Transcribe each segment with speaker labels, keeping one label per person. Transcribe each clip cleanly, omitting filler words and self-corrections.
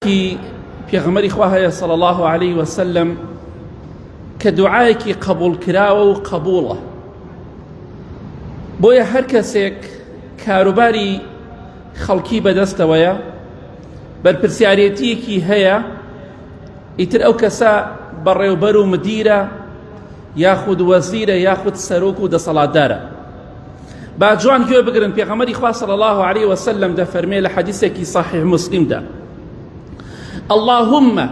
Speaker 1: کی پێغەمبەری خوا هەیە صلی الله عليه وسلم کە دوعایەکی قبول کراوە و قبوڵە. بۆیە هەر کەسێک کاروباری خەڵکی بەدەستەوەیە بەرپرسیارەتیەکی هەیە، ئیتر ئەو کەسە بەڕێوبەر و مدیرە یاخود وەزیرە یاخود سەرۆک و دەسەڵاتدارە. با جوان گوێ بگرن، پێغەمبەری خوا صلی الله عليه وسلم دەفەرمێ لە حەدیثێکی صحیح مسلمدا: اللهم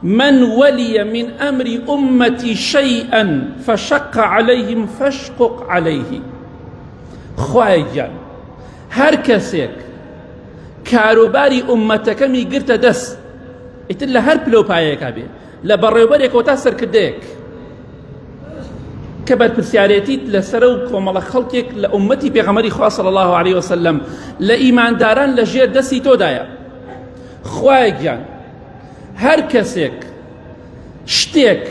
Speaker 1: من ولي من أمر أمتي شيئا فشق عليهم فاشقق عليه. خوای گیان هەر کەسێک کاروباری ئومەتەکەمی گرتە دەست، ئیتر لە هەر پلۆپایەکە بێ، لە بەڕێوەبەرێکەوە تا سەرکردەیەک کە بەرپرسیارەتیت لەسەر و کۆمەڵە خەڵکێک لە ئومەتی پێغەمبەری خوا صلی الله عليه وسلم لە ئیمانداران لە ژێر دەستی تۆدایە. خوای گیان هەر کەسێک شتێک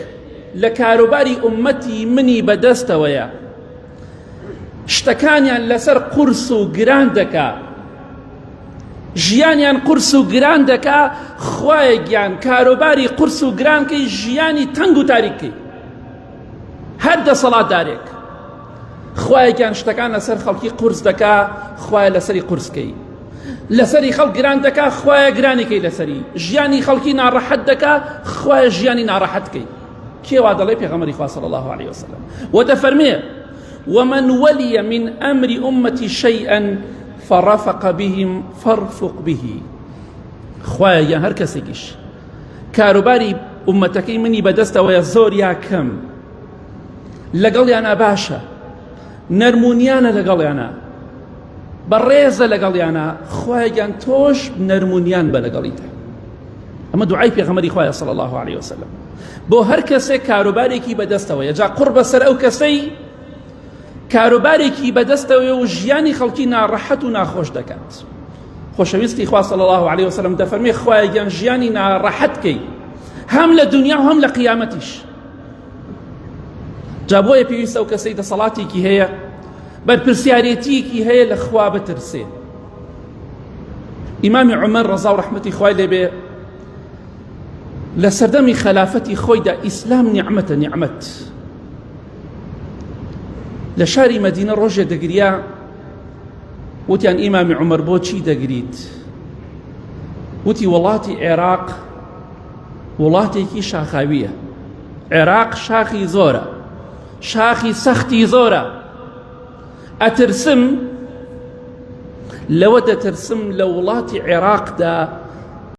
Speaker 1: لە کاروباری ئومەتی منی بەدەستەوەیە، شتەکانیان لەسەر قورس و گران دەکا، ژیانیان قورس و گران دەکا، خوای گیان کاروباری قورس و گرانکەی ژیانی تەنگ و تاریکەی هەر دەسەڵاتدارێک، خوای گیان شتەکان لەسەر خەڵکی قورس دەکا، خوای لەسەری قورسکەی، لەسەری خەڵک گران دەکا، خوایە گرانیکەی لەسەری، ژیانی خەڵکی ناڕەحەت دەکا، خوایە ژیانی ناڕەحەتکەی. کێوا دەڵێ؟ پێغەمبەری خوا صلی الله عليه وسلم. وەدەفەرمێ: ومن ولي من أمر أمتي شيئا فرفق بهم فارفق به. خوایە گیان هەر کەسێکیش کاروباری ئومەتەکەی منی بەدەستەوەیە زۆر یا کەم، لەگەڵیانە باشە، نەرمونیانە لەگەڵیانە، بەڕێزە لەگەڵیانە، خوای گیان تۆش نەرمونیان بە لەگەڵیتە. ئەمە دوعای پێغەمبەری خوایە صلی الله عليه وسلم بۆ هەر کەسێک کاروبارێکی بەدەستەوەیە. جا قوڕ بەسەر ئەو کەسەی کاروبارێکی بەدەستەوەیە و ژیانی خەڵکی ناڕەحەت و ناخۆش دەکات. خۆشەویستی خوا صلی الله عليه وسلم دەفەرمێ خوای گیان ژیانی ناڕەحەتکەی هەم لە دنیا و هەم لە قیامەتیش. جا بۆیە پێویستە ئەو کەسەی دەسەڵاتێکی هەیە، بەرپرسیارەتیەکی هەیە، لە خوا بترسێ. ئیمامی عومەر ڕەزا و ڕەحمەتی خوای لێبێ لە سەردەمی خەلافەتی خۆیدا ئیسلام نیعمەتە، نیعمەت. لە شاری مەدینە ڕۆژێ دەگریا، وتیان ئیمامی عومەر بۆچی دەگریت؟ وتی وڵاتی عێراق وڵاتێکی شاخاویە، عێراق شاخی زۆرە، شاخی سەختی زۆرە، ئەترسم لەوە دەترسم لە وڵاتی عێراقدا